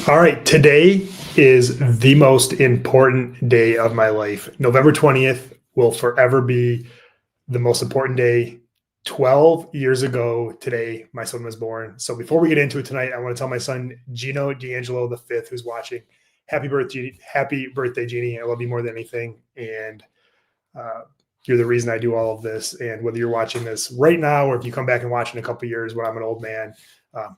All right, today is the most important day of my life. November 20th will forever be the most important day. 12 years ago today, my son was born. So before we get into it tonight, I want to tell my son, Gino D'Angelo the fifth, who's watching, happy birthday, Jeannie. I love you more than anything. And you're the reason I do all of this. And whether you're watching this right now, or if you come back and watch in a couple of years when I'm an old man,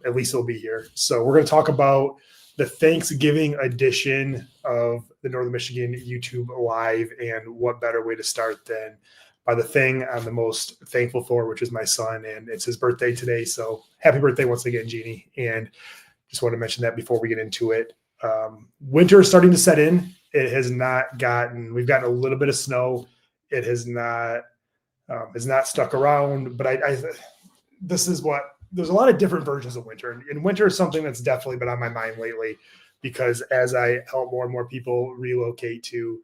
at least it'll be here. So we're going to talk about the Thanksgiving edition of the Northern Michigan YouTube Live, and what better way to start than by the thing I'm the most thankful for, which is my son, and it's his birthday today. So happy birthday once again, Jeannie. And just want to mention that before we get into it. Winter is starting to set in. We've gotten a little bit of snow. It has not stuck around, but there's a lot of different versions of winter, and winter is something that's definitely been on my mind lately, because as I help more and more people relocate to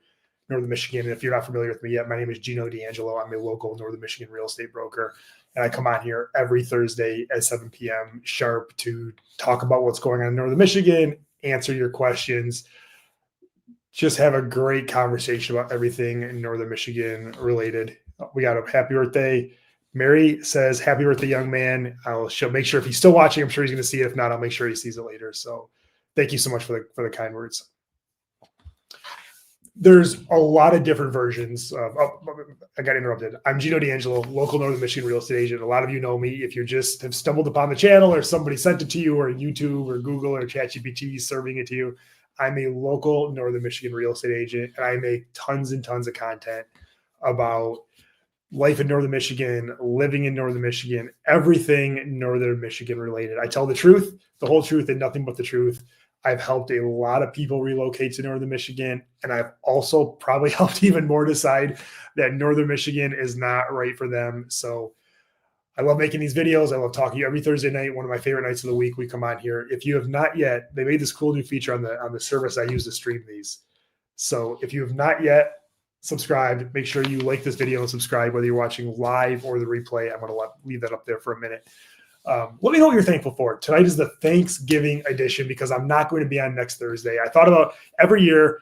Northern Michigan, and if you're not familiar with me yet, my name is Gino D'Angelo. I'm a local Northern Michigan real estate broker, and I come on here every Thursday at 7 p.m. sharp to talk about what's going on in Northern Michigan, answer your questions, just have a great conversation about everything in Northern Michigan related. We got a happy birthday. Mary says, happy birthday, young man. I'll make sure if he's still watching, I'm sure he's going to see it. If not, I'll make sure he sees it later. So thank you so much for the kind words. There's a lot of different versions of, I got interrupted. I'm Gino D'Angelo, local Northern Michigan real estate agent. A lot of you know me. If you just have stumbled upon the channel, or somebody sent it to you, or YouTube or Google or ChatGPT serving it to you, I'm a local Northern Michigan real estate agent, and I make tons and tons of content about life in Northern Michigan, living in Northern Michigan, everything Northern Michigan related. I tell the truth, the whole truth, and nothing but the truth. I've helped a lot of people relocate to Northern Michigan, and I've also probably helped even more decide that Northern Michigan is not right for them. So I love making these videos. I love talking to you every Thursday night. One of my favorite nights of the week, we come on here. If you have not yet, they made this cool new feature on the service I use to stream these. So if you have not yet subscribed, make sure you like this video and subscribe, whether you're watching live or the replay. I'm going to leave that up there for a minute. Let me know what you're thankful for. Tonight is the Thanksgiving edition, because I'm not going to be on next Thursday. I thought about every year.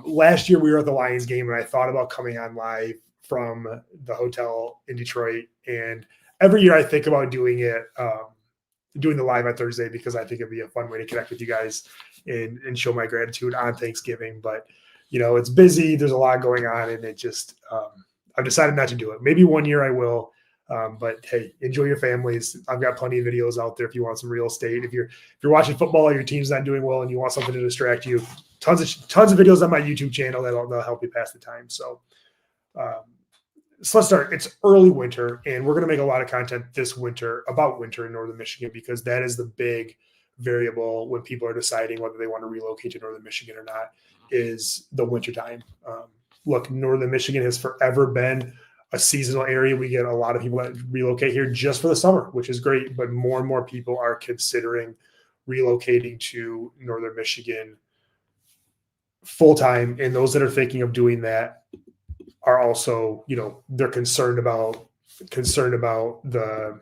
Last year we were at the Lions game, and I thought about coming on live from the hotel in Detroit. And every year I think about doing the live on Thursday, because I think it'd be a fun way to connect with you guys and show my gratitude on Thanksgiving. But it's busy. There's a lot going on, and it just, I've decided not to do it. Maybe one year I will, but hey, enjoy your families. I've got plenty of videos out there if you want some real estate. If you're watching football and your team's not doing well and you want something to distract you, tons of videos on my YouTube channel that'll help you pass the time. So let's start. It's early winter, and we're going to make a lot of content this winter about winter in Northern Michigan, because that is the big variable when people are deciding whether they want to relocate to Northern Michigan or not, is the winter time. Look, Northern Michigan has forever been a seasonal area. We get a lot of people that relocate here just for the summer, which is great, but more and more people are considering relocating to Northern Michigan full-time. And those that are thinking of doing that are also, they're concerned about the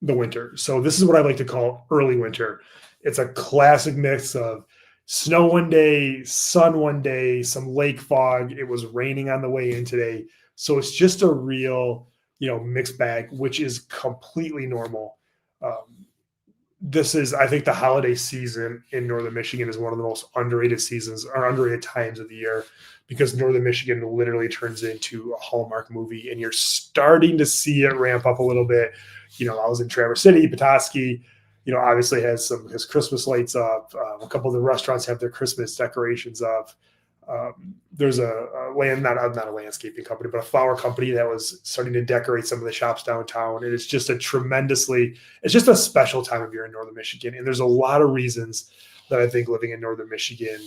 winter. So this is what I like to call early winter. It's a classic mix of snow one day, sun one day, some lake fog. It was raining on the way in today. So it's just a real, mixed bag, which is completely normal. I think the holiday season in Northern Michigan is one of the most underrated seasons, or underrated times of the year, because Northern Michigan literally turns into a Hallmark movie, and you're starting to see it ramp up a little bit. I was in Traverse City, Petoskey, obviously has Christmas lights up. A couple of the restaurants have their Christmas decorations up. There's not a landscaping company, but a flower company that was starting to decorate some of the shops downtown. And it's just it's just a special time of year in Northern Michigan. And there's a lot of reasons that I think living in Northern Michigan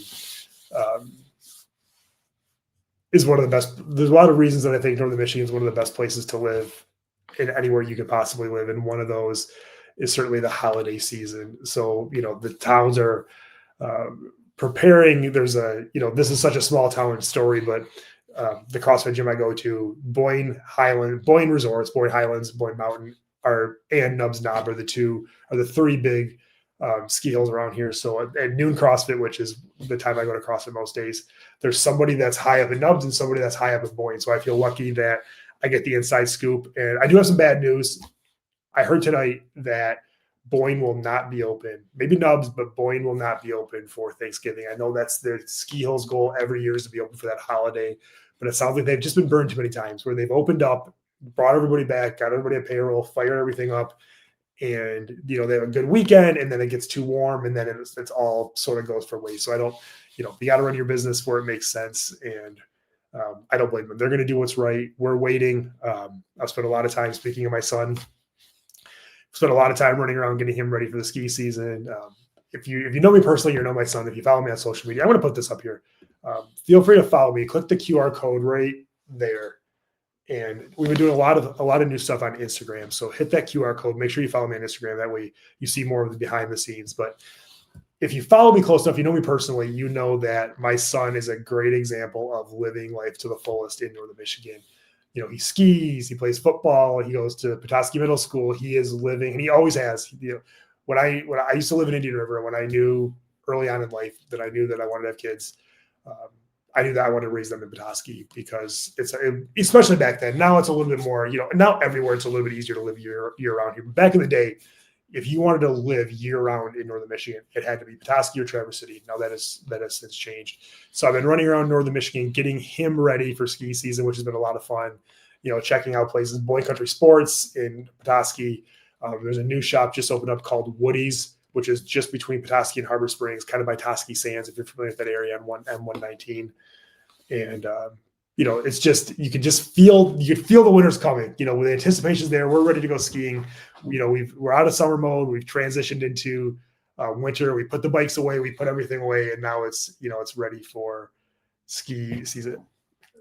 is one of the best. There's a lot of reasons that I think Northern Michigan is one of the best places to live in anywhere you could possibly live. And one of those is certainly the holiday season. So, the towns are preparing. There's this is such a small town story, but the CrossFit gym I go to, Boyne Resorts, Boyne Highlands, Boyne Mountain, and Nubs Knob are the three big ski hills around here. So at noon CrossFit, which is the time I go to CrossFit most days, there's somebody that's high up in Nubs and somebody that's high up in Boyne. So I feel lucky that I get the inside scoop. And I do have some bad news. I heard tonight that Boyne will not be open. Maybe Nubs, but Boyne will not be open for Thanksgiving. I know that's their ski hills goal every year, is to be open for that holiday. But it sounds like they've just been burned too many times, where they've opened up, brought everybody back, got everybody on payroll, fired everything up, and they have a good weekend, and then it gets too warm, and then it's all sort of goes for waste. So I don't, you got to run your business where it makes sense, and I don't blame them. They're going to do what's right. We're waiting. I've spent a lot of time, speaking of my son, spent a lot of time running around getting him ready for the ski season. If you know me personally, you know my son. If you follow me on social media, I'm going to put this up here. Feel free to follow me. Click the QR code right there. And we've been doing a lot of new stuff on Instagram. So hit that QR code. Make sure you follow me on Instagram. That way you see more of the behind the scenes. But if you follow me close enough, you know me personally, you know that my son is a great example of living life to the fullest in Northern Michigan. He skis, he plays football, he goes to Petoskey Middle School. He is living, and he always has. When I used to live in Indian River, when I knew early on in life that I knew that I wanted to have kids, I knew that I wanted to raise them in Petoskey, because especially back then. Now it's a little bit more, now everywhere it's a little bit easier to live year round here. But back in the day, if you wanted to live year round in Northern Michigan, it had to be Petoskey or Traverse City. Now that has since changed. So I've been running around Northern Michigan, getting him ready for ski season, which has been a lot of fun. Checking out places, Boyne Country Sports in Petoskey. There's a new shop just opened up called Woody's, which is just between Petoskey and Harbor Springs, kind of by Toskey Sands, if you're familiar with that area on M119. And it's just, you could feel the winter's coming. With the anticipation's there, we're ready to go skiing. We're out of summer mode. We've transitioned into winter. We put the bikes away, we put everything away, and now it's ready for ski season.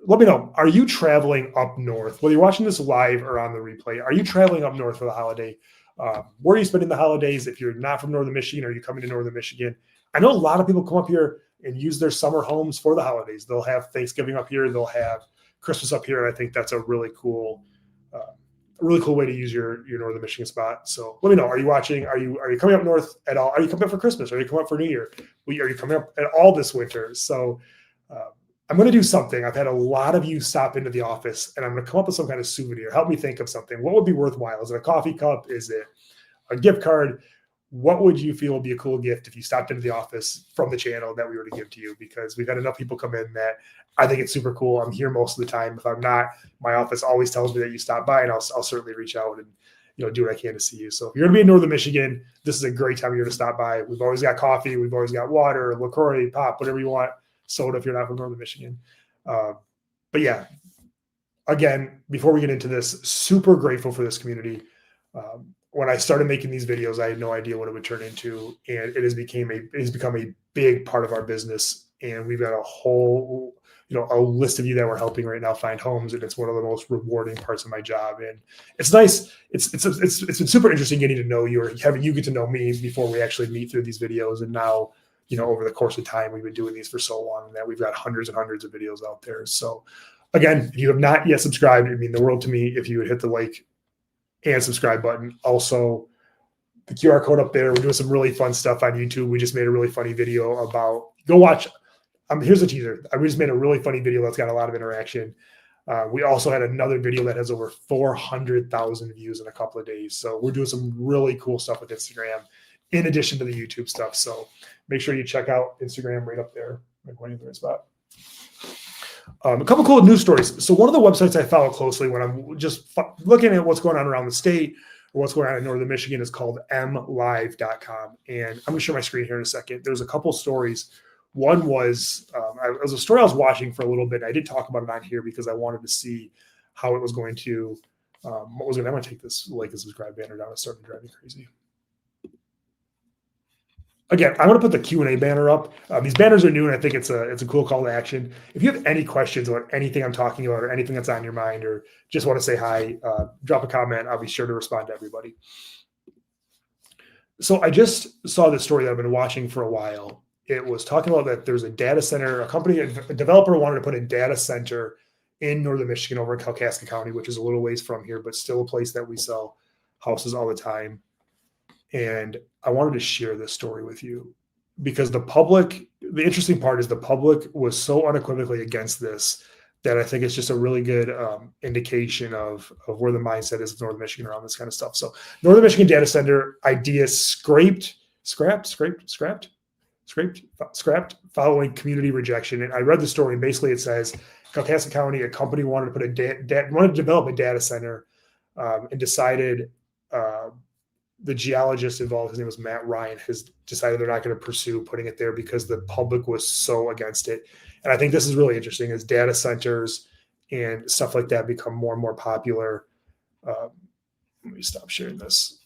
Let me know, are you traveling up north? Whether you're watching this live or on the replay, are you traveling up north for the holiday? Where are you spending the holidays? If you're not from Northern Michigan, are you coming to Northern Michigan? I know a lot of people come up here and use their summer homes for the holidays. They'll have Thanksgiving up here. They'll have Christmas up here. And I think that's a really cool way to use your Northern Michigan spot. So let me know. Are you watching? Are you coming up north at all? Are you coming up for Christmas? Are you coming up for New Year? Are you coming up at all this winter? So I'm going to do something. I've had a lot of you stop into the office, and I'm going to come up with some kind of souvenir. Help me think of something. What would be worthwhile? Is it a coffee cup? Is it a gift card? What would you feel would be a cool gift if you stopped into the office from the channel that we were to give to you? Because we've had enough people come in that I think it's super cool. I'm here most of the time. If I'm not, my office always tells me that you stopped by, and I'll certainly reach out and do what I can to see you. So if you're going to be in Northern Michigan, this is a great time of year to stop by. We've always got coffee. We've always got water, LaCroix, pop, whatever you want. Soda if you're not from Northern Michigan. But yeah, again, before we get into this, super grateful for this community. When I started making these videos, I had no idea what it would turn into, and it has become a big part of our business. And we've got a whole, a list of you that we're helping right now find homes, and it's one of the most rewarding parts of my job. And it's nice. It's been super interesting getting to know you, or having you get to know me before we actually meet through these videos. And now, over the course of time, we've been doing these for so long that we've got hundreds and hundreds of videos out there. So again, if you have not yet subscribed, it'd mean the world to me if you would hit the like and subscribe button. Also, the QR code up there. We're doing some really fun stuff on YouTube. We just made a really funny video about, go watch. Here's a teaser. We just made a really funny video that's got a lot of interaction. We also had another video that has over 400,000 views in a couple of days. So we're doing some really cool stuff with Instagram in addition to the YouTube stuff. So make sure you check out Instagram right up there. I'm pointing to the right spot. A couple cool news stories. So one of the websites I follow closely when I'm just looking at what's going on around the state or what's going on in Northern Michigan is called mlive.com. And I'm going to share my screen here in a second. There's a couple stories. One was, it was a story I was watching for a little bit. I did talk about it on here because I wanted to see how it was going to, I'm going to take this like and subscribe banner down. It's starting to drive me crazy. Again, I'm going to put the Q&A banner up. These banners are new, and I think it's a cool call to action. If you have any questions about anything I'm talking about or anything that's on your mind or just want to say hi, drop a comment. I'll be sure to respond to everybody. So I just saw this story that I've been watching for a while. It was talking about that there's a data center, a developer wanted to put a data center in Northern Michigan over in Kalkaska County, which is a little ways from here, but still a place that we sell houses all the time. And I wanted to share this story with you because the interesting part is the public was so unequivocally against this that I think it's just a really good indication of where the mindset is of Northern Michigan around this kind of stuff. So Northern Michigan data center idea scrapped following community rejection. And I read the story, and basically it says Kalkaska County, a company wanted to develop a data center, and decided the geologist involved, his name was Matt Ryan, has decided they're not going to pursue putting it there because the public was so against it. And I think this is really interesting as data centers and stuff like that become more and more popular. Let me stop sharing this.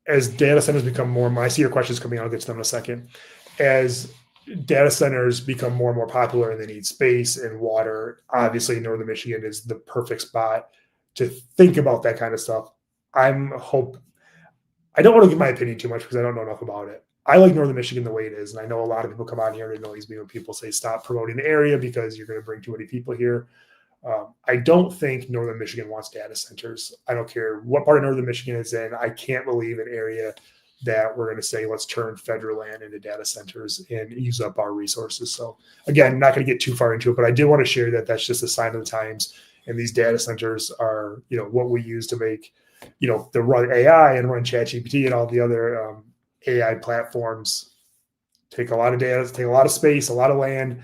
As data centers become more, I see your questions coming. I'll get to them in a second. As data centers become more and more popular and they need space and water, obviously Northern Michigan is the perfect spot to think about that kind of stuff. I don't want to give my opinion too much because I don't know enough about it. I like Northern Michigan the way it is. And I know a lot of people come on here and annoys me when people say stop promoting the area because you're going to bring too many people here. I don't think Northern Michigan wants data centers. I don't care what part of Northern Michigan it's in. I can't believe an area that we're going to say, let's turn federal land into data centers and use up our resources. So again, not going to get too far into it, but I did want to share that that's just a sign of the times. And these data centers are, what we use to make, to run AI and run ChatGPT and all the other AI platforms. Take a lot of data, take a lot of space, a lot of land,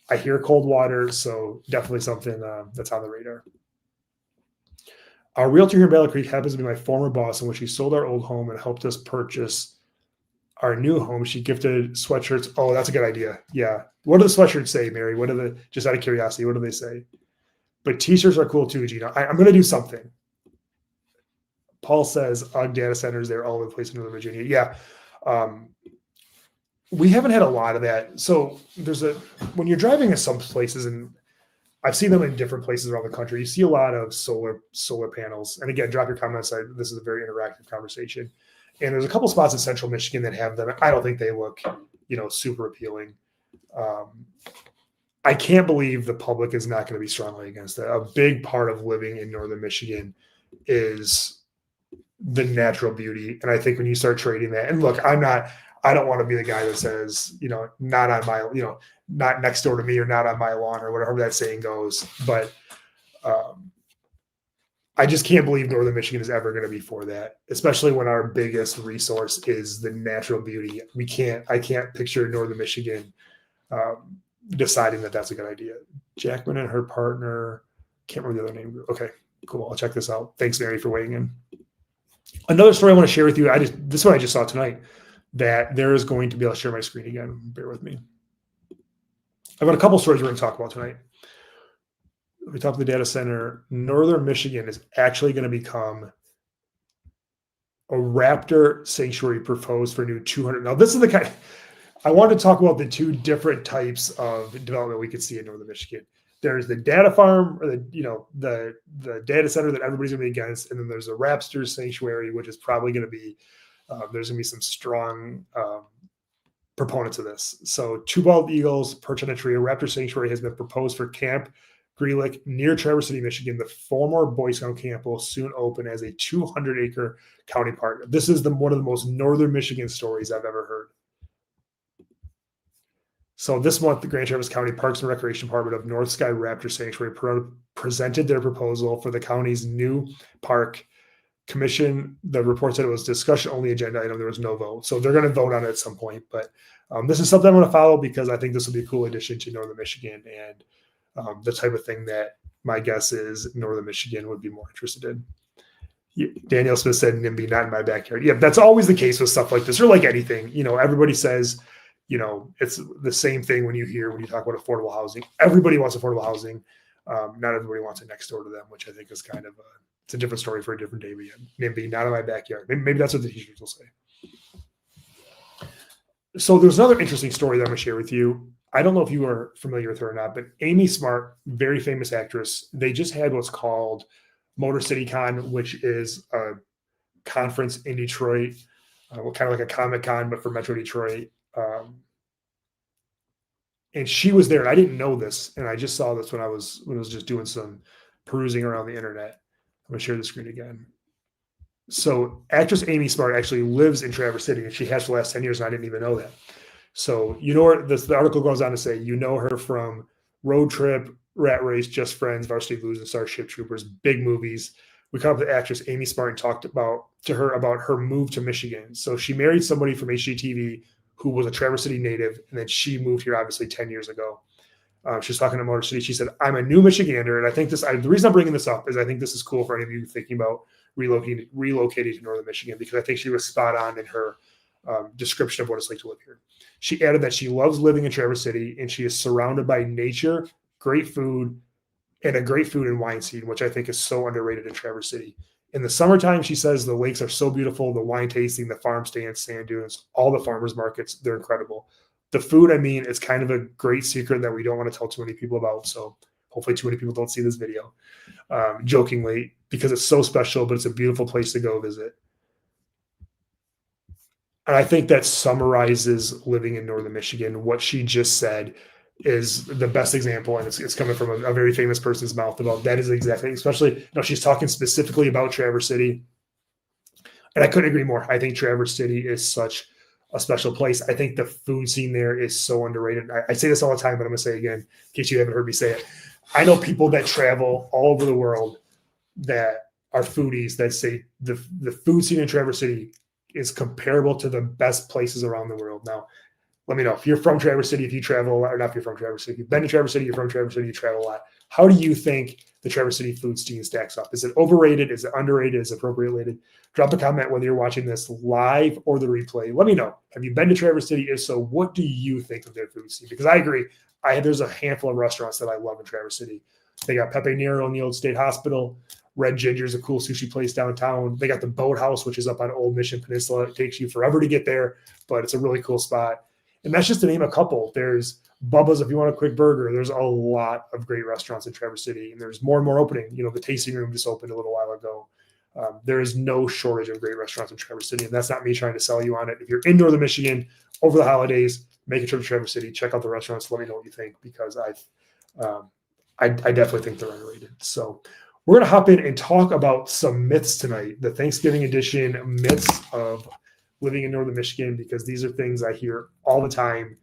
I hear cold water. So definitely something that's on the radar. Our realtor here in Battle Creek happens to be my former boss, and when she sold our old home and helped us purchase our new home, she gifted sweatshirts. Oh, that's a good idea. Yeah. What do the sweatshirts say, Mary? Just out of curiosity, what do they say? But t-shirts are cool too, Gina. I'm going to do something. Paul says data centers, they're all over the place in Northern Virginia. Yeah. We haven't had a lot of that. So when you're driving in some places, and I've seen them in different places around the country, you see a lot of solar panels. And again, drop your comments. This is a very interactive conversation. And there's a couple spots in Central Michigan that have them. I don't think they look, super appealing. I can't believe the public is not going to be strongly against that. A big part of living in Northern Michigan is the natural beauty. And I think when you start trading that, and look, I don't want to be the guy that says, not on my, not next door to me or not on my lawn or whatever that saying goes. But I just can't believe Northern Michigan is ever going to be for that, especially when our biggest resource is the natural beauty. I can't picture Northern Michigan deciding that that's a good idea. Jackman and her partner, can't remember the other name. Okay, cool. I'll check this out. Thanks, Mary, for weighing in. Another story I want to share with you. This one I just saw tonight, that there is going to be, I'll share my screen again. Bear with me. I've got a couple stories we're going to talk about tonight. We talked about the data center. Northern Michigan is actually going to become a raptor sanctuary proposed for new 200. Now, this is the kind I want to talk about the two different types of development we could see in Northern Michigan. There's the data farm, or the data center that everybody's going to be against, and then there's a raptor sanctuary, which is probably going to be there's going to be some strong proponents of this. So, two bald eagles perch on a tree. A raptor sanctuary has been proposed for Camp Greeley near Traverse City, Michigan. The former Boy Scout camp will soon open as a 200-acre county park. This is one of the most Northern Michigan stories I've ever heard. So this month, the Grand Traverse County Parks and Recreation Department of North Sky Raptor Sanctuary presented their proposal for the county's new park. Commission, the report said it was discussion-only agenda item. There was no vote. So they're going to vote on it at some point. But this is something I'm going to follow because I think this will be a cool addition to Northern Michigan and the type of thing that my guess is Northern Michigan would be more interested in. Danielle Smith said, NIMBY, not in my backyard. Yeah, that's always the case with stuff like this, or like anything. Everybody says, it's the same thing when you talk about affordable housing. Everybody wants affordable housing. Not everybody wants it next door to them, which I think is kind of it's a different story for a different day. But yeah, NIMBY, not in my backyard. Maybe that's what the t-shirts will say. So there's another interesting story that I'm going to share with you. I don't know if you are familiar with her or not, but Amy Smart, very famous actress, they just had what's called Motor City Con, which is a conference in Detroit, kind of like a Comic-Con, but for Metro Detroit. And she was there, and I didn't know this, and I just saw this when I was just doing some perusing around the internet. I'm going to share the screen again. So actress Amy Smart actually lives in Traverse City, and she has for the last 10 years, and I didn't even know that. So you know her, the article goes on to say, you know her from Road Trip, Rat Race, Just Friends, Varsity Blues, and Starship Troopers, big movies. We caught up with the actress Amy Smart and talked to her about her move to Michigan. So she married somebody from HGTV who was a Traverse City native, and then she moved here obviously 10 years ago. She was talking to Motor City. She said, I'm a new Michigander. And I think the reason I'm bringing this up is I think this is cool for any of you thinking about relocating to Northern Michigan, because I think she was spot on in her description of what it's like to live here. She added that she loves living in Traverse City and she is surrounded by nature, great food, and a great food and wine scene, which I think is so underrated in Traverse City. In the summertime, she says the lakes are so beautiful, the wine tasting, the farm stands, sand dunes, all the farmers markets, they're incredible. The food, I mean, it's kind of a great secret that we don't want to tell too many people about. So hopefully too many people don't see this video, jokingly, because it's so special, but it's a beautiful place to go visit. And I think that summarizes living in Northern Michigan. What she just said is the best example, and it's coming from a very famous person's mouth about that is exactly, especially, she's talking specifically about Traverse City. And I couldn't agree more. I think Traverse City is such a special place. I think the food scene there is so underrated. I say this all the time, but I'm going to say it again in case you haven't heard me say it. I know people that travel all over the world that are foodies that say the food scene in Traverse City is comparable to the best places around the world. Now, let me know if you're from Traverse City, if you travel a lot, or not if you're from Traverse City. If you've been to Traverse City, you're from Traverse City, you travel a lot. How do you think the Traverse City food scene stacks up? Is it overrated? Is it underrated? Is it appropriately? Drop a comment whether you're watching this live or the replay. Let me know. Have you been to Traverse City? If so, what do you think of their food scene? Because I agree. There's a handful of restaurants that I love in Traverse City. They got Pepe Nero in the old State Hospital. Red Ginger is a cool sushi place downtown. They got the Boathouse, which is up on Old Mission Peninsula. It takes you forever to get there, but it's a really cool spot. And that's just to name a couple. There's Bubba's if you want a quick burger. There's a lot of great restaurants in Traverse City, and there's more and more opening. The tasting room just opened a little while ago. There is no shortage of great restaurants in Traverse City, and that's not me trying to sell you on it. If you're in Northern Michigan over the holidays, make a trip to Traverse City. Check out the restaurants. Let me know what you think, because I definitely think they're underrated. So we're going to hop in and talk about some myths tonight, the Thanksgiving edition myths of living in Northern Michigan, because these are things I hear all the time,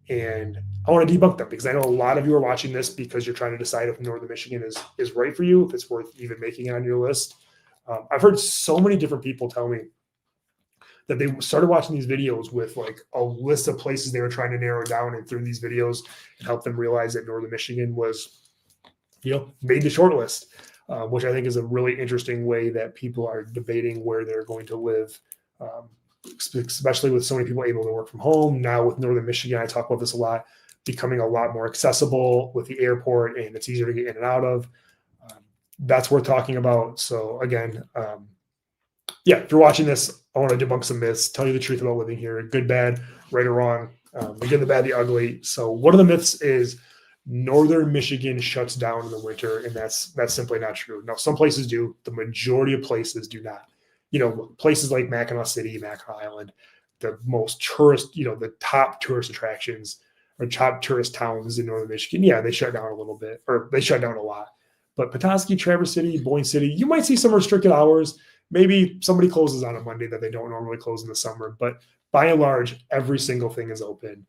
and I want to debunk them, because I know a lot of you are watching this because you're trying to decide if Northern Michigan is right for you, if it's worth even making it on your list. I've heard so many different people tell me that they started watching these videos with like a list of places they were trying to narrow down, and through these videos and help them realize that Northern Michigan was, made the short list, which I think is a really interesting way that people are debating where they're going to live. Especially with so many people able to work from home. Now with Northern Michigan, I talk about this a lot, becoming a lot more accessible with the airport, and it's easier to get in and out of. That's worth talking about. So again, if you're watching this, I want to debunk some myths, tell you the truth about living here, good, bad, right or wrong, the good, the bad, the ugly. So one of the myths is Northern Michigan shuts down in the winter, and that's simply not true. Now, some places do. The majority of places do not. Places like Mackinac City, Mackinac Island, the most tourist, the top tourist attractions or top tourist towns in Northern Michigan. Yeah, they shut down a little bit, or they shut down a lot. But Petoskey, Traverse City, Boyne City, you might see some restricted hours. Maybe somebody closes on a Monday that they don't normally close in the summer. But by and large, every single thing is open.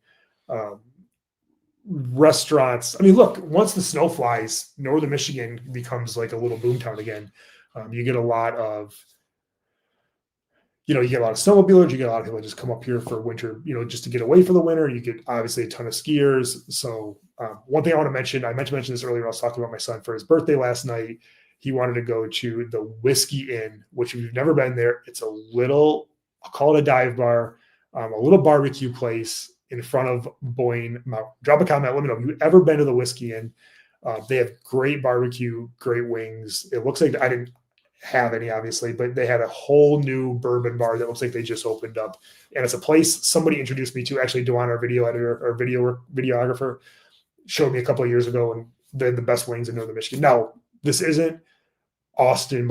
Restaurants. I mean, look, once the snow flies, Northern Michigan becomes like a little boomtown again. You get a lot of snowmobilers, you get a lot of people that just come up here for winter, just to get away for the winter. You get obviously a ton of skiers. So one thing I want to mention, I meant to mention this earlier. I was talking about my son for his birthday last night. He wanted to go to the Whiskey Inn, which if you've never been there, it's a little, I'll call it a dive bar, a little barbecue place in front of Boyne Mountain. Drop a comment. Let me know if you've ever been to the Whiskey Inn. They have great barbecue, great wings. It looks like I didn't have any, obviously, but they had a whole new bourbon bar that looks like they just opened up, and it's a place somebody introduced me to. Actually, Duane, our video editor or videographer, showed me a couple of years ago, and they had the best wings in Northern Michigan. Now, this isn't Austin,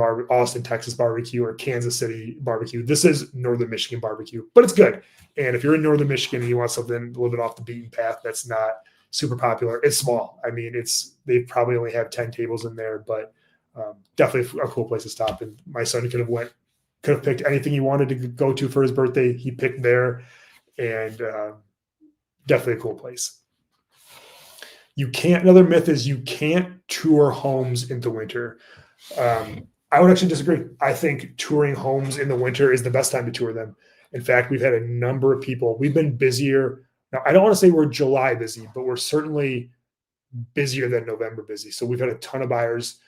Texas barbecue or Kansas City barbecue. This is Northern Michigan barbecue, but it's good. And if you're in Northern Michigan and you want something a little bit off the beaten path that's not super popular, it's small. I mean, they probably only have 10 tables in there, but definitely a cool place to stop. And my son could have went Could have picked anything he wanted to go to for his birthday. He picked there, and definitely a cool place. Another myth is you can't tour homes in the winter. I would actually disagree. I think touring homes in the winter is the best time to tour them. In fact, we've had a number of people. We've been busier. Now, I don't want to say we're July busy, but we're certainly busier than November busy. So we've had a ton of buyers,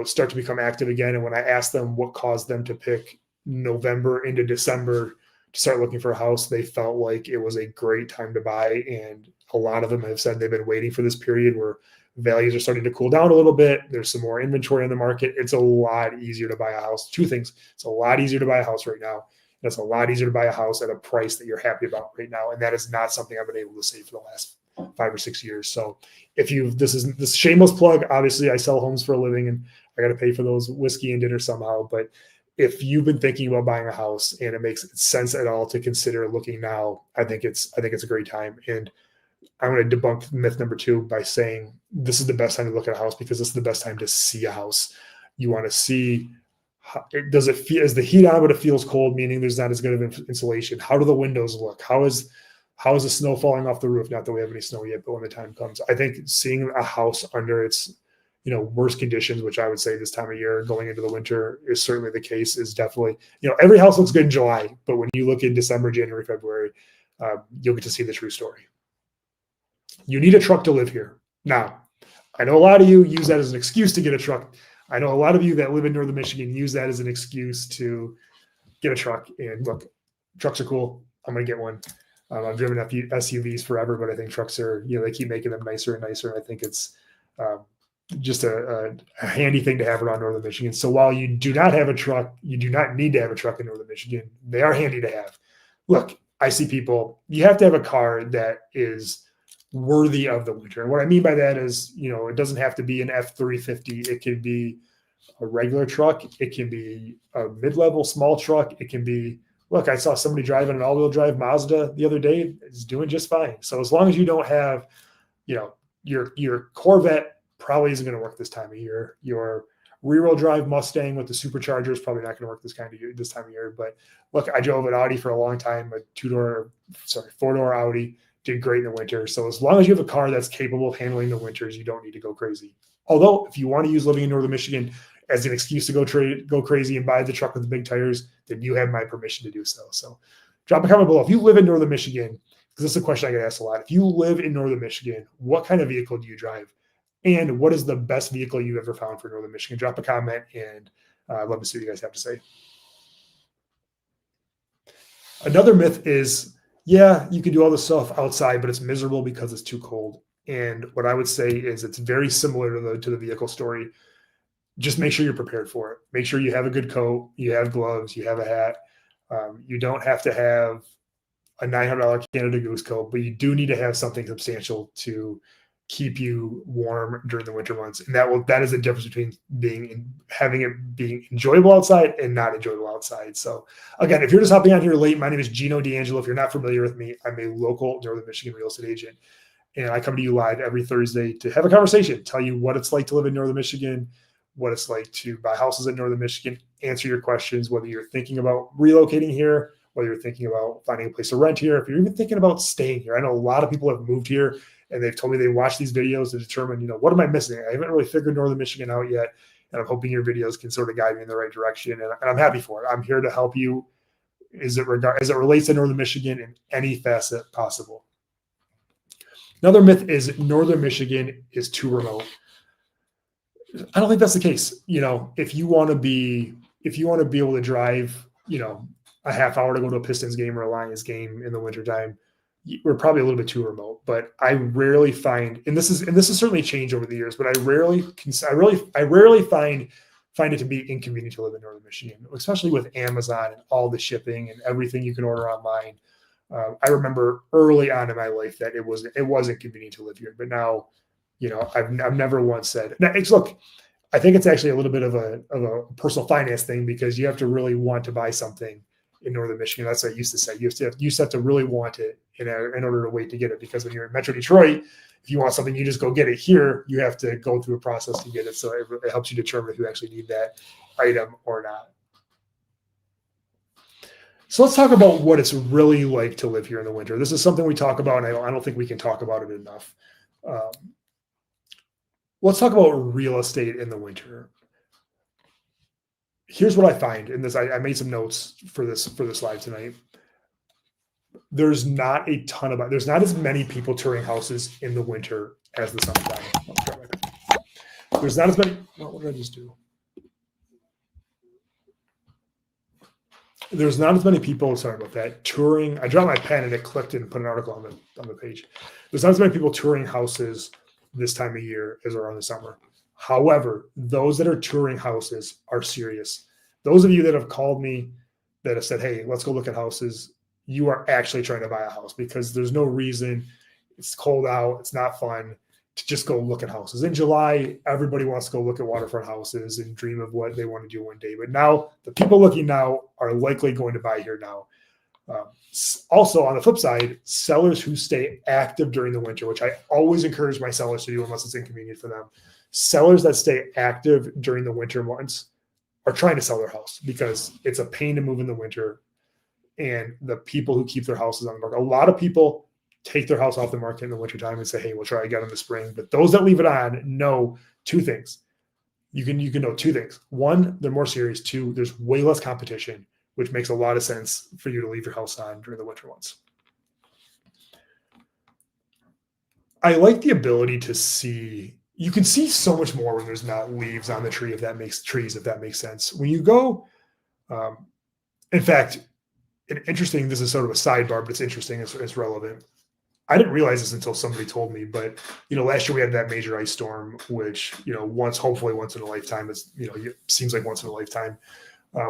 start to become active again. And when I asked them what caused them to pick November into December to start looking for a house, they felt like it was a great time to buy. And a lot of them have said they've been waiting for this period where values are starting to cool down a little bit. There's some more inventory on the market. It's a lot easier to buy a house. Two things. It's a lot easier to buy a house right now. And it's a lot easier to buy a house at a price that you're happy about right now. And that is not something I've been able to say for the last 5 or 6 years. So this is this shameless plug. Obviously, I sell homes for a living and I got to pay for those whiskey and dinner somehow. But if you've been thinking about buying a house and it makes sense at all to consider looking now, I think it's a great time. And I'm going to debunk myth number 2 by saying this is the best time to look at a house because this is the best time to see a house. You want to see, does it feel, is the heat on but it feels cold, meaning there's not as good of insulation? How do the windows look? How is the snow falling off the roof? Not that we have any snow yet, but when the time comes, I think seeing a house under its worst conditions, which I would say this time of year going into the winter is certainly the case, is definitely, every house looks good in July, but when you look in December, January, February, you'll get to see the true story. You need a truck to live here. Now, I know a lot of you use that as an excuse to get a truck. I know a lot of you that live in Northern Michigan use that as an excuse to get a truck. And look, trucks are cool. I'm going to get one. I've driven SUVs forever, but I think trucks are, they keep making them nicer and nicer. And I think it's just a handy thing to have around Northern Michigan. So while you do not have a truck, you do not need to have a truck in Northern Michigan. They are handy to have. Look, I see people, you have to have a car that is worthy of the winter. And what I mean by that is, it doesn't have to be an F-350. It can be a regular truck. It can be a mid-level small truck. It can be, look, I saw somebody driving an all-wheel drive Mazda the other day. It's doing just fine. So as long as you don't have, your Corvette probably isn't going to work this time of year. Your rear-wheel drive Mustang with the supercharger is probably not going to work this time of year. But look, I drove an Audi for a long time, a 4-door Audi. Did great in the winter. So as long as you have a car that's capable of handling the winters, you don't need to go crazy. Although if you want to use living in Northern Michigan as an excuse to go crazy and buy the truck with the big tires, then you have my permission to do so. So drop a comment below. If you live in Northern Michigan, because this is a question I get asked a lot. If you live in Northern Michigan, what kind of vehicle do you drive? And what is the best vehicle you've ever found for Northern Michigan? Drop a comment and I'd love to see what you guys have to say. Another myth is, yeah, you can do all this stuff outside, but it's miserable because it's too cold. And what I would say is it's very similar to the vehicle story. Just make sure you're prepared for it. Make sure you have a good coat, you have gloves, you have a hat. You don't have to have a $900 Canada Goose coat, but you do need to have something substantial to keep you warm during the winter months. And that is the difference between having it being enjoyable outside and not enjoyable outside. So again, if you're just hopping on here late, my name is Gino D'Angelo. If you're not familiar with me, I'm a local Northern Michigan real estate agent. And I come to you live every Thursday to have a conversation, tell you what it's like to live in Northern Michigan, what it's like to buy houses in Northern Michigan, answer your questions, whether you're thinking about relocating here, whether you're thinking about finding a place to rent here, if you're even thinking about staying here. I know a lot of people have moved here and they've told me they watch these videos to determine, what am I missing? I haven't really figured Northern Michigan out yet. And I'm hoping your videos can sort of guide me in the right direction. And I'm happy for it. I'm here to help you as it relates to Northern Michigan in any facet possible. Another myth is Northern Michigan is too remote. I don't think that's the case. If you want to be able to drive, a half hour to go to a Pistons game or a Lions game in the wintertime, we're probably a little bit too remote. But I rarely find, and this has certainly changed over the years, but I rarely find it to be inconvenient to live in Northern Michigan, especially with Amazon and all the shipping and everything you can order online. I remember early on in my life that it wasn't convenient to live here, but now, I've never once said. Now, look, I think it's actually a little bit of a personal finance thing because you have to really want to buy something in Northern Michigan. That's what I used to say. You used to have to really want it in order to wait to get it, because when you're in Metro Detroit, if you want something, you just go get it. Here, you have to go through a process to get it. So it helps you determine if you actually need that item or not. So let's talk about what it's really like to live here in the winter. This is something we talk about, and I don't think we can talk about it enough. Um, let's talk about real estate in the winter. Here's what I find in this. I made some notes for this live tonight. There's not a ton about. There's not as many people touring houses in the winter as the summertime. There's not as many. What did I just do? There's not as many people. Sorry about that. Touring. I dropped my pen and it clicked and put an article on the page. There's not as many people touring houses this time of year as around the summer. However, those that are touring houses are serious. Those of you that have called me that have said, "Hey, let's go look at houses," you are actually trying to buy a house, because there's no reason. It's cold out. It's not fun to just go look at houses. In July, everybody wants to go look at waterfront houses and dream of what they want to do one day. But now the people looking now are likely going to buy here now. Also, on the flip side, sellers who stay active during the winter, which I always encourage my sellers to do unless it's inconvenient for them. Sellers that stay active during the winter months are trying to sell their house because it's a pain to move in the winter. And the people who keep their houses on the market, a lot of people take their house off the market in the wintertime and say, "Hey, we'll try again in the spring." But those that leave it on know two things. You can know two things. One, they're more serious. Two, there's way less competition, which makes a lot of sense for you to leave your house on during the winter months. I like the ability to see. You can see so much more when there's not leaves on the tree, if that makes sense. When you go, in fact, this is sort of a sidebar, but it's interesting, it's relevant. I didn't realize this until somebody told me, but last year we had that major ice storm, which hopefully once in a lifetime. It seems like once in a lifetime.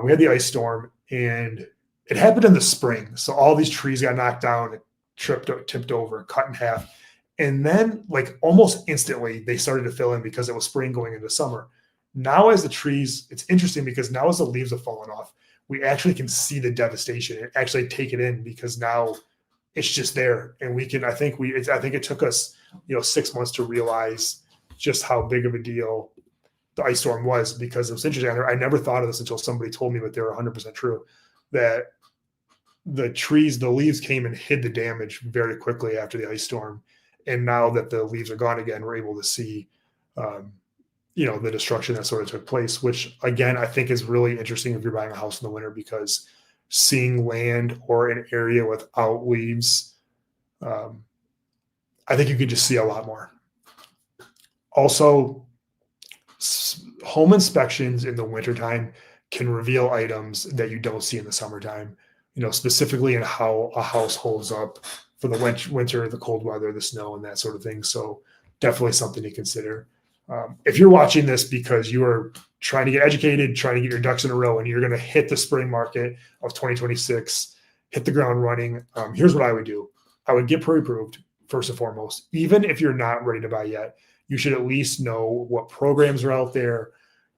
We had the ice storm, and it happened in the spring, so all these trees got knocked down, tipped over, cut in half, and then like almost instantly they started to fill in because it was spring going into summer. Now, as the trees, it's interesting because now as the leaves have fallen off, we actually can see the devastation and actually take it in, because now it's just there. And I think it took us, 6 months to realize just how big of a deal the ice storm was, because it was interesting. I never thought of this until somebody told me, but they're 100% true, that the leaves came and hid the damage very quickly after the ice storm. And now that the leaves are gone again, we're able to see, the destruction that sort of took place, which again, I think is really interesting if you're buying a house in the winter, because seeing land or an area without leaves, I think you could just see a lot more. Also, home inspections in the wintertime can reveal items that you don't see in the summertime, specifically in how a house holds up for the winter, the cold weather, the snow, and that sort of thing. So definitely something to consider. If you're watching this because you are trying to get educated, trying to get your ducks in a row, and you're going to hit the spring market of 2026, hit the ground running, here's what I would do. I would get pre-approved first and foremost. Even if you're not ready to buy yet, you should at least know what programs are out there,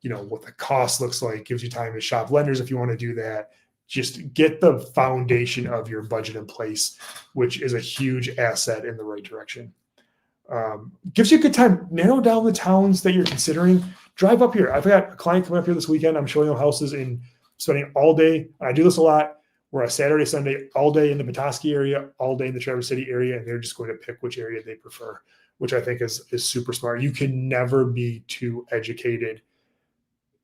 what the cost looks like. Gives you time to shop lenders if you want to do that. Just get the foundation of your budget in place, which is a huge asset in the right direction. Gives you a good time. Narrow down the towns that you're considering. Drive up here. I've got a client coming up here this weekend. I'm showing them houses and spending all day. I do this a lot. We're a Saturday, Sunday, all day in the Petoskey area, all day in the Traverse City area, and they're just going to pick which area they prefer, which I think is super smart. You can never be too educated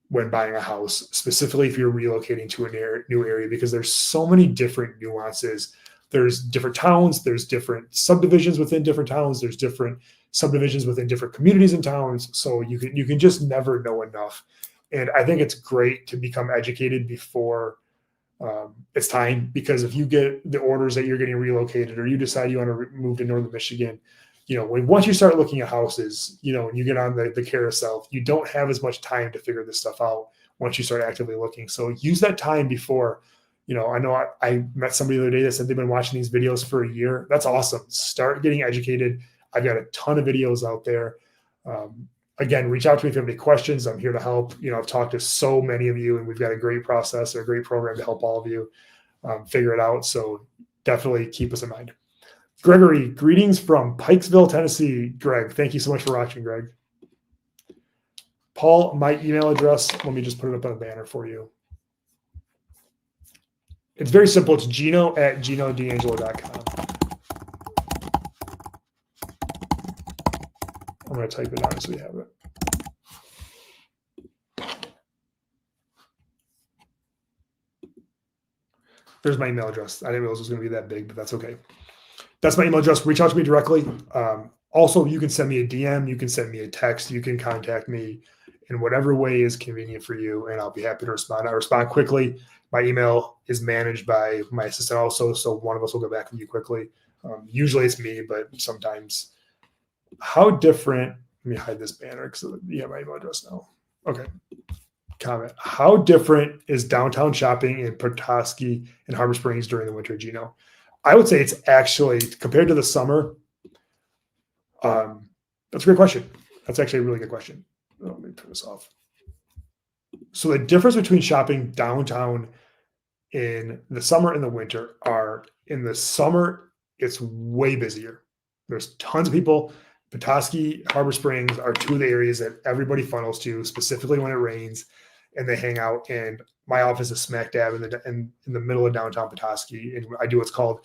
when buying a house, specifically if you're relocating to a new area, because there's so many different nuances. There's different towns, there's different subdivisions within different towns, there's different subdivisions within different communities and towns. So you can just never know enough. And I think it's great to become educated before it's time, because if you get the orders that you're getting relocated, or you decide you want to move to Northern Michigan, once you start looking at houses, and you get on the carousel, you don't have as much time to figure this stuff out once you start actively looking. So use that time before. I know I met somebody the other day that said they've been watching these videos for a year. That's awesome. Start getting educated. I've got a ton of videos out there. Again, reach out to me if you have any questions. I'm here to help. I've talked to so many of you, and we've got a great process or a great program to help all of you figure it out. So definitely keep us in mind. Gregory, greetings from Pikesville, Tennessee. Greg, thank you so much for watching, Greg. Paul, my email address, let me just put it up on a banner for you. It's very simple. It's gino@ginodangelo.com. I'm going to type it out so you have it. There's my email address. I didn't realize it was going to be that big, but that's okay. That's my email address. Reach out to me directly. Also, you can send me a DM. You can send me a text. You can contact me in whatever way is convenient for you, and I'll be happy to respond. I respond quickly. My email is managed by my assistant also, so one of us will get back with you quickly. Usually it's me, but sometimes. How different – let me hide this banner because you have my email address now. Okay. Comment. How different is downtown shopping in Petoskey and Harbor Springs during the winter, Gino? I would say it's actually, compared to the summer, that's a great question. That's actually a really good question. Let me turn this off. So the difference between shopping downtown in the summer and the winter are, in the summer, it's way busier. There's tons of people. Petoskey, Harbor Springs are two of the areas that everybody funnels to, specifically when it rains, and they hang out. And my office is smack dab in the middle of downtown Petoskey, and I do what's called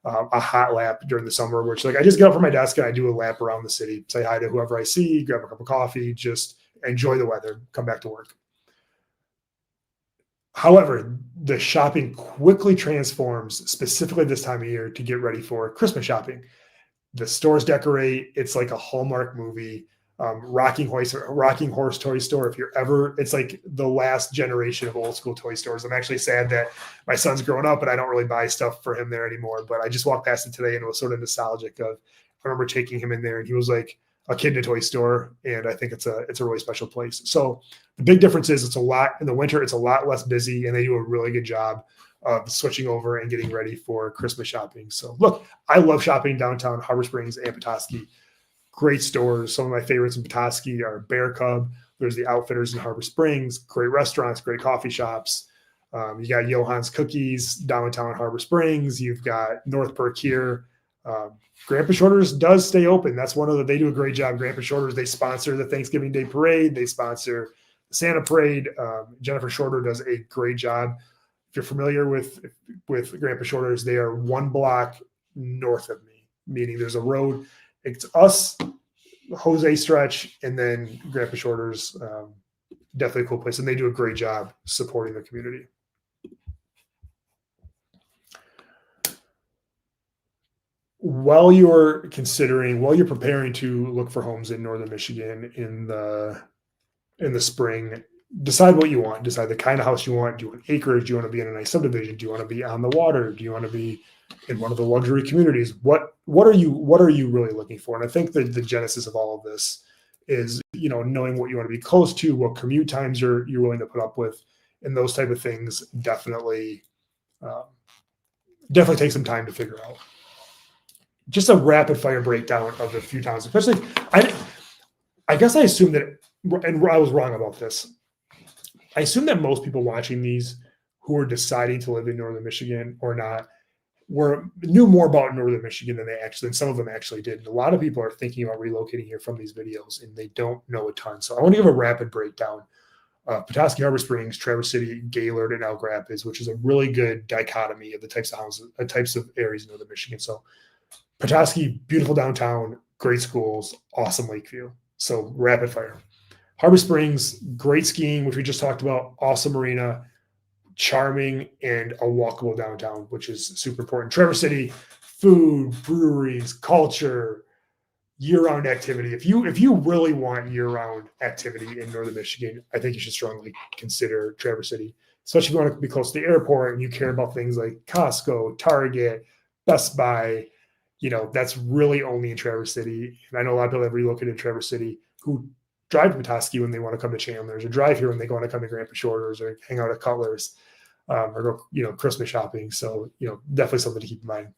a hot lap during the summer, which like I just get up from my desk and I do a lap around the city, say hi to whoever I see, grab a cup of coffee, just enjoy the weather, come back to work. However, the shopping quickly transforms, specifically this time of year, to get ready for Christmas shopping. The stores decorate. It's like a Hallmark movie. Rocking Horse Toy Store. If you're ever, it's like the last generation of old school toy stores. I'm actually sad that my son's growing up, but I don't really buy stuff for him there anymore. But I just walked past it today and it was sort of nostalgic. I remember taking him in there, and he was like a kid in a toy store, and I think it's a really special place. So the big difference is it's a lot in the winter. It's a lot less busy, and they do a really good job of switching over and getting ready for Christmas shopping. So look, I love shopping downtown Harbor Springs and Petoskey. Great stores. Some of my favorites in Petoskey are Bear Cub. There's the Outfitters in Harbor Springs. Great restaurants, great coffee shops. You got Johann's Cookies downtown Harbor Springs. You've got North Perk here. Grandpa Shorter's does stay open. That's they do a great job. Grandpa Shorter's, they sponsor the Thanksgiving Day Parade. They sponsor the Santa Parade. Jennifer Shorter does a great job. If you're familiar with Grandpa Shorter's, they are one block north of me, meaning there's a road. It's us, Jose Stretch, and then Grandpa Shorter's. Definitely a cool place, and they do a great job supporting the community. While you're preparing to look for homes in northern Michigan in the spring, decide what you want. Decide the kind of house you want. Do you want acreage? Do you want to be in a nice subdivision? Do you want to be on the water? Do you want to be in one of the luxury communities? What are you really looking for? And I think the genesis of all of this is, knowing what you want to be close to, what commute times you're willing to put up with, and those type of things definitely take some time to figure out. Just a rapid fire breakdown of the few towns, especially I guess I assume that, and I was wrong about this. I assume that most people watching these who are deciding to live in northern Michigan or not knew more about northern Michigan than some of them actually did. And a lot of people are thinking about relocating here from these videos, and they don't know a ton. So I want to give a rapid breakdown of Petoskey, Harbor Springs, Traverse City, Gaylord, and Elk Rapids, which is a really good dichotomy of the types of houses, types of areas in northern Michigan. So Petoskey, beautiful downtown, great schools, awesome lake view. So rapid fire. Harbor Springs, great skiing, which we just talked about, awesome marina, charming, and a walkable downtown, which is super important. Traverse City, food, breweries, culture, year-round activity. If you really want year-round activity in northern Michigan, I think you should strongly consider Traverse City, especially if you want to be close to the airport and you care about things like Costco, Target, Best Buy. That's really only in Traverse City. And I know a lot of people have relocated to Traverse City who drive to Petoskey when they want to come to Chandler's, or drive here when they want to come to Grandpa Shorter's, or hang out at Cutler's, or go, Christmas shopping. So, definitely something to keep in mind.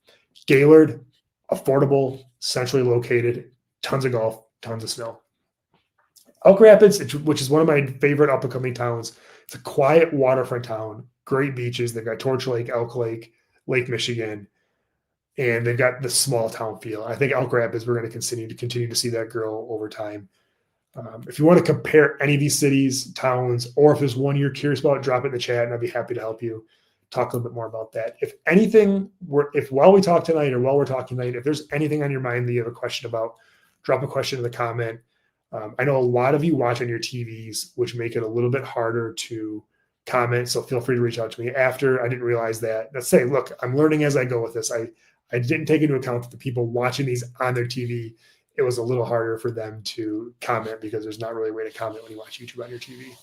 Gaylord, affordable, centrally located, tons of golf, tons of snow. Elk Rapids, which is one of my favorite up-and-coming towns. It's a quiet waterfront town, great beaches. They've got Torch Lake, Elk Lake, Lake Michigan, and they've got the small town feel. I think Elk Rapids, we're going to continue to see that grow over time. If you want to compare any of these cities, towns, or if there's one you're curious about, drop it in the chat and I'd be happy to help you. talk a little bit more about that. If anything, while we talk tonight or while we're talking tonight, if there's anything on your mind that you have a question about, drop a question in the comment. I know a lot of you watch on your TVs, which make it a little bit harder to comment. So feel free to reach out to me after. I didn't realize that. Let's say, look, I'm learning as I go with this. I didn't take into account that the people watching these on their TV, it was a little harder for them to comment because there's not really a way to comment when you watch YouTube on your TV.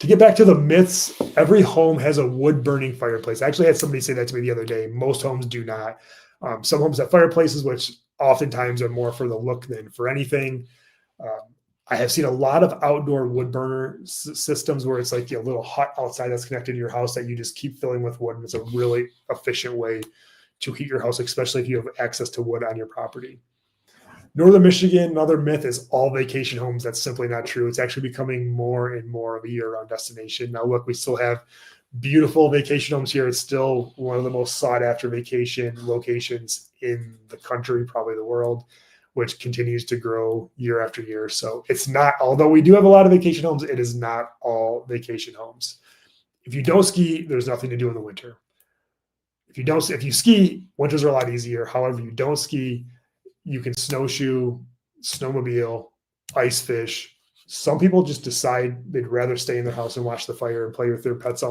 To get back to the myths, every home has a wood burning fireplace. I actually had somebody say that to me the other day. Most homes do not. Some homes have fireplaces, which oftentimes are more for the look than for anything. I have seen a lot of outdoor wood burner systems where it's like a little hut outside that's connected to your house that you just keep filling with wood. And it's a really efficient way to heat your house, especially if you have access to wood on your property. Northern Michigan, another myth is all vacation homes. That's simply not true. It's actually becoming more and more of a year-round destination. Now, look, we still have beautiful vacation homes here. It's still one of the most sought-after vacation locations in the country, probably the world, which continues to grow year after year. So it's not, although we do have a lot of vacation homes, it is not all vacation homes. If you don't ski, there's nothing to do in the winter. If you ski, winters are a lot easier. However, you don't ski, you can snowshoe, snowmobile, ice fish. Some people just decide they'd rather stay in their house and watch the fire and play with their pets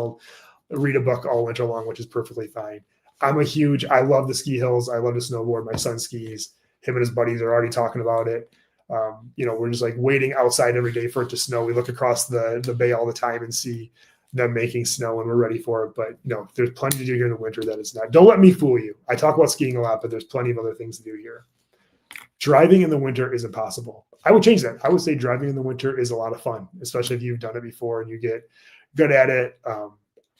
read a book all winter long, which is perfectly fine. I love the ski hills. I love to snowboard. My son skis. Him and his buddies are already talking about it. We're just like waiting outside every day for it to snow. We look across the bay all the time and see them making snow, and we're ready for it. But there's plenty to do here in the winter that is not. Don't let me fool you. I talk about skiing a lot, but there's plenty of other things to do here. Driving in the winter is impossible. I would change that. I would say driving in the winter is a lot of fun, especially if you've done it before and you get good at it.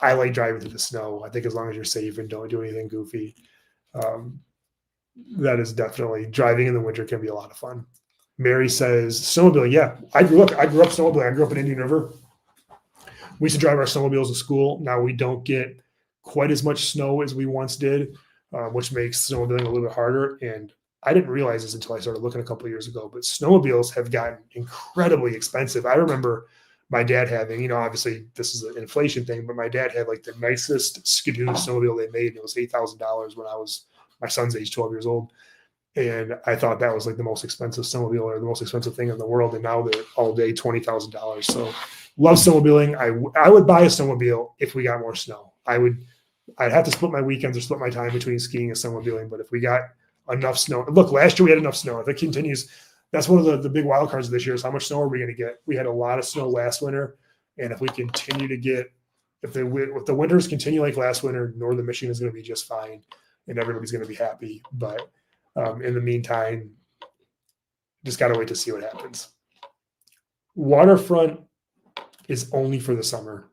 I like driving through the snow. I think as long as you're safe and don't do anything goofy, that is definitely, driving in the winter can be a lot of fun. Mary says snowmobiling. Yeah, I grew up snowmobiling. I grew up in Indian River. We used to drive our snowmobiles to school. Now we don't get quite as much snow as we once did, which makes snowmobiling a little bit harder. And I didn't realize this until I started looking a couple of years ago, but snowmobiles have gotten incredibly expensive. I remember my dad having, obviously this is an inflation thing, but my dad had like the nicest Skidoo snowmobile they made. And it was $8,000 when I was my son's age, 12 years old. And I thought that was like the most expensive snowmobile or the most expensive thing in the world. And now they're all day $20,000. So love snowmobiling. I would buy a snowmobile if we got more snow. I'd have to split my weekends or split my time between skiing and snowmobiling. But if we got enough snow, look, last year we had enough snow. If it continues, that's one of the big wild cards of this year is how much snow are we going to get? We had a lot of snow last winter. And if we continue to get, if the winters continue like last winter, Northern Michigan is going to be just fine and everybody's going to be happy. But in the meantime, just got to wait to see what happens. Waterfront is only for the summer.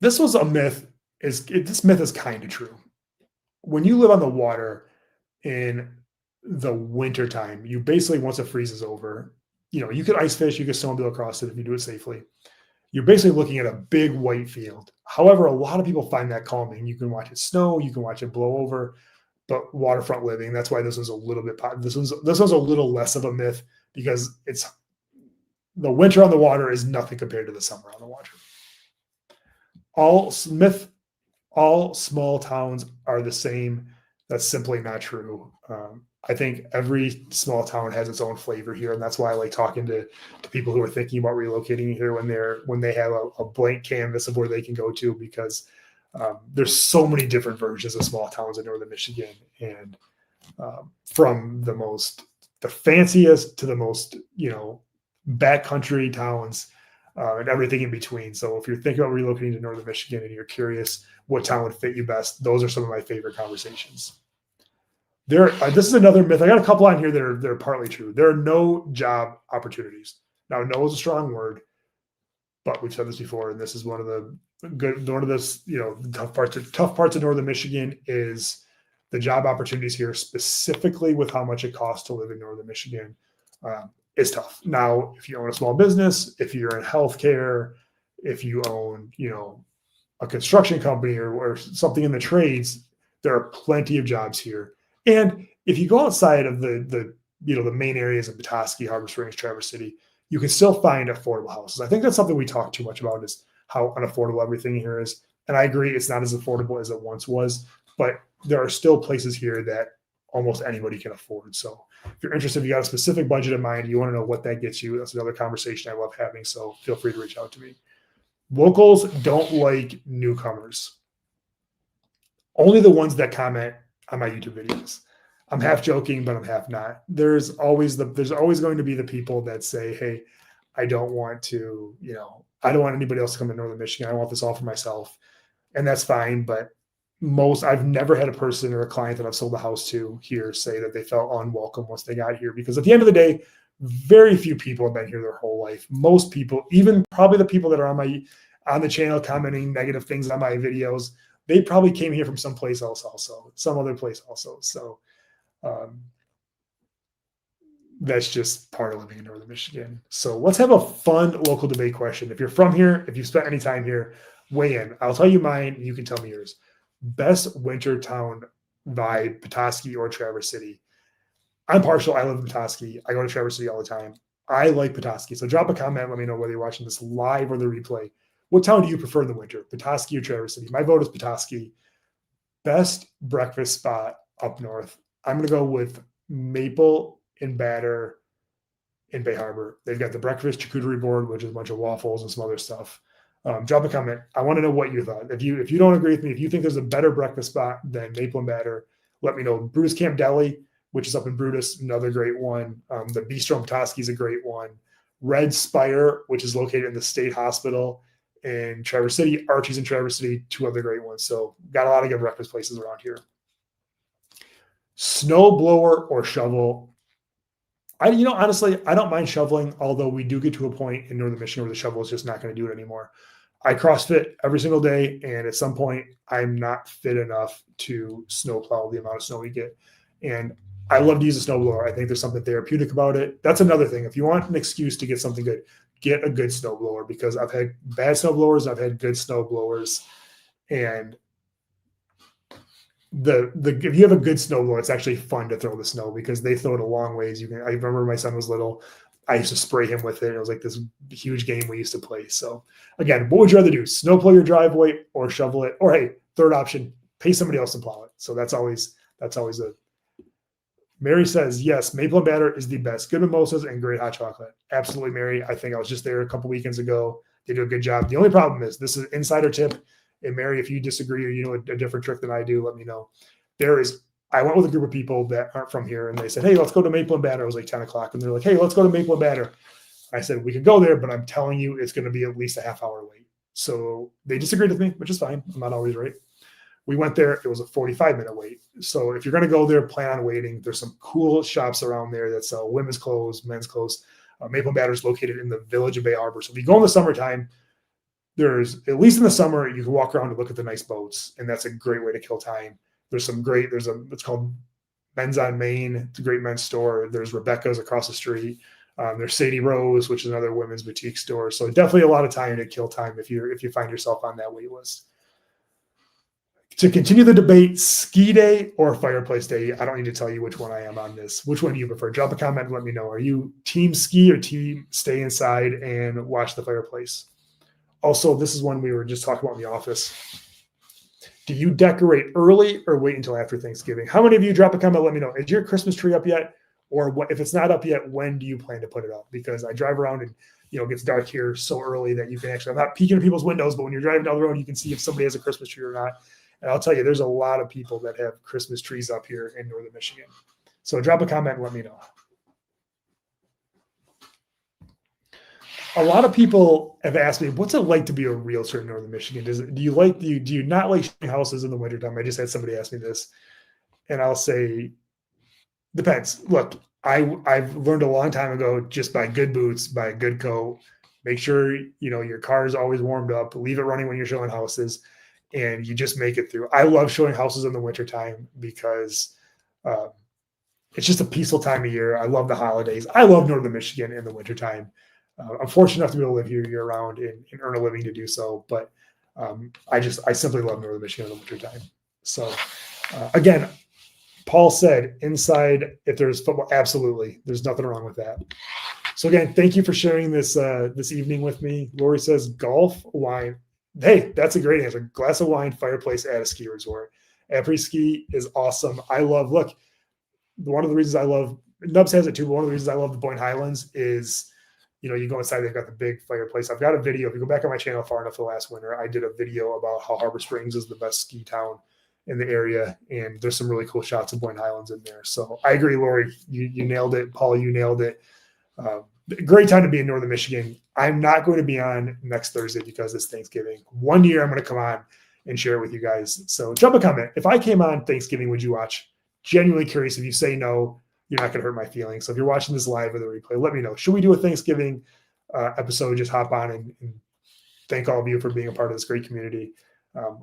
This was a myth. This myth is kind of true. When you live on the water in the wintertime, you basically, once it freezes over, you could ice fish, you could snowmobile across it if you do it safely. You're basically looking at a big white field. However, a lot of people find that calming. You can watch it snow, you can watch it blow over, but waterfront living, that's why this was a little bit, this was a little less of a myth because the winter on the water is nothing compared to the summer on the water. All small towns are the same. That's simply not true. I think every small town has its own flavor here, and that's why I like talking to people who are thinking about relocating here when they have a blank canvas of where they can go to, because there's so many different versions of small towns in Northern Michigan, and from the fanciest to the most backcountry towns. And everything in between. So if you're thinking about relocating to Northern Michigan and you're curious what town would fit you best, those are some of my favorite conversations. This is another myth. I got a couple on here that are partly true. There are no job opportunities. Now, no is a strong word, but we've said this before, and this is one of the tough parts of Northern Michigan is the job opportunities here, specifically with how much it costs to live in Northern Michigan. Is tough. Now, if you own a small business, if you're in healthcare, if you own, a construction company or something in the trades, there are plenty of jobs here. And if you go outside of the main areas of Petoskey, Harbor Springs, Traverse City, you can still find affordable houses. I think that's something we talk too much about is how unaffordable everything here is. And I agree, it's not as affordable as it once was, but there are still places here that almost anybody can afford. So if you're interested, if you got a specific budget in mind, you want to know what that gets you, that's another conversation I love having. So feel free to reach out to me. Locals don't like newcomers. Only the ones that comment on my YouTube videos. I'm half joking, but I'm half not. There's always going to be the people that say, hey, I don't want anybody else to come to Northern Michigan. I want this all for myself. And that's fine. But I've never had a person or a client that I've sold a house to here say that they felt unwelcome once they got here, because at the end of the day, very few people have been here their whole life. Most people, even probably the people that are on the channel commenting negative things on my videos, they probably came here from someplace else also, some other place also. So that's just part of living in Northern Michigan. So let's have a fun local debate question. If you're from here, if you've spent any time here, weigh in. I'll tell you mine. You can tell me yours. Best winter town vibe, Petoskey or Traverse City? I'm partial. I live in Petoskey. I go to Traverse City all the time. I like Petoskey. So drop a comment. Let me know whether you're watching this live or the replay. What town do you prefer in the winter, Petoskey or Traverse City? My vote is Petoskey. Best breakfast spot up north. I'm going to go with Maple and Batter in Bay Harbor. They've got the breakfast charcuterie board, which is a bunch of waffles and some other stuff. Drop a comment. I want to know what you thought. If you don't agree with me, if you think there's a better breakfast spot than Maple and Batter, let me know. Brutus Camp Deli, which is up in Brutus, another great one. The Bistro in Petoskey is a great one. Red Spire, which is located in the State Hospital in Traverse City. Archie's in Traverse City, two other great ones. So got a lot of good breakfast places around here. Snow blower or shovel? Honestly, I don't mind shoveling, although we do get to a point in Northern Michigan where the shovel is just not going to do it anymore. I CrossFit every single day, and at some point, I'm not fit enough to snowplow the amount of snow we get. And I love to use a snowblower. I think there's something therapeutic about it. That's another thing. If you want an excuse to get something good, get a good snowblower, because I've had bad snowblowers, I've had good snowblowers, and if you have a good snowblower, it's actually fun to throw the snow because they throw it a long ways. I remember my son was little. I used to spray him with it. It was like this huge game we used to play. So again, what would you rather do? Snowplow your driveway or shovel it? Or hey, third option, pay somebody else to plow it. So that's always a. Mary says, yes, Maple and Batter is the best. Good mimosas and great hot chocolate. Absolutely, Mary. I think I was just there a couple weekends ago. They do a good job. The only problem is, this is an insider tip. And Mary, if you disagree or you know a different trick than I do, let me know. I went with a group of people that aren't from here, and they said, hey, let's go to Maple and Batter. It was like 10 o'clock. And they're like, hey, let's go to Maple and Batter. I said, we could go there, but I'm telling you, it's going to be at least a half hour wait. So they disagreed with me, which is fine. I'm not always right. We went there. It was a 45-minute wait. So if you're going to go there, plan on waiting. There's some cool shops around there that sell women's clothes, men's clothes. Maple and Batter is located in the village of Bay Harbor. So if you go in the summertime, at least in the summer, you can walk around and look at the nice boats, and that's a great way to kill time. It's called Men's on Main. It's a great men's store. There's Rebecca's across the street. There's Sadie Rose, which is another women's boutique store. So definitely a lot of time to kill time if you find yourself on that wait list. To continue the debate, ski day or fireplace day? I don't need to tell you which one I am on this. Which one do you prefer? Drop a comment and let me know. Are you team ski or team stay inside and watch the fireplace? Also, this is one we were just talking about in the office. Do you decorate early or wait until after Thanksgiving? How many of you, drop a comment, let me know. Is your Christmas tree up yet? Or if it's not up yet, when do you plan to put it up? Because I drive around and it gets dark here so early that you can actually, I'm not peeking at people's windows, but when you're driving down the road, you can see if somebody has a Christmas tree or not. And I'll tell you, there's a lot of people that have Christmas trees up here in Northern Michigan. So drop a comment and let me know. A lot of people have asked me, what's it like to be a realtor in Northern Michigan? Do you not like showing houses in the wintertime? I just had somebody ask me this, and I'll say, depends. Look, I've learned a long time ago, just buy good boots, buy a good coat, make sure your car is always warmed up, leave it running when you're showing houses, and you just make it through. I love showing houses in the wintertime because it's just a peaceful time of year. I love the holidays. I love Northern Michigan in the wintertime. I'm fortunate enough to be able to live here year round and earn a living to do so. But I simply love Northern Michigan in the wintertime. So again, Paul said inside, if there's football, absolutely. There's nothing wrong with that. So again, thank you for sharing this this evening with me. Lori says golf, wine. Hey, that's a great answer. Glass of wine, fireplace at a ski resort. Après-ski is awesome. I love, look, one of the reasons I love, Nubs has it too, but one of the reasons I love the Boyne Highlands is, you know, you go inside, they've got the big fireplace. I've got a video. If you go back on my channel far enough for last winter, I did a video about how Harbor Springs is the best ski town in the area. And there's some really cool shots of Boyne Highlands in there. So I agree, Lori, you nailed it. Paul, you nailed it. Great time to be in Northern Michigan. I'm not going to be on next Thursday because it's Thanksgiving. One year I'm going to come on and share it with you guys. So jump a comment. If I came on Thanksgiving, would you watch? Genuinely curious. If you say no, you're not going to hurt my feelings. So if you're watching this live or the replay, let me know. Should we do a Thanksgiving episode? Just hop on and thank all of you for being a part of this great community.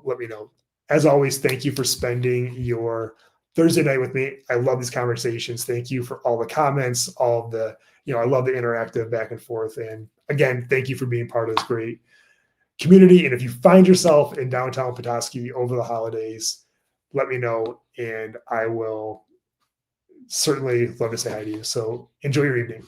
Let me know. As always, thank you for spending your Thursday night with me. I love these conversations. Thank you for all the comments, all of the, you know, I love the interactive back and forth. And again, thank you for being part of this great community. And if you find yourself in downtown Petoskey over the holidays, let me know, and I will certainly love to say hi to you. So enjoy your evening.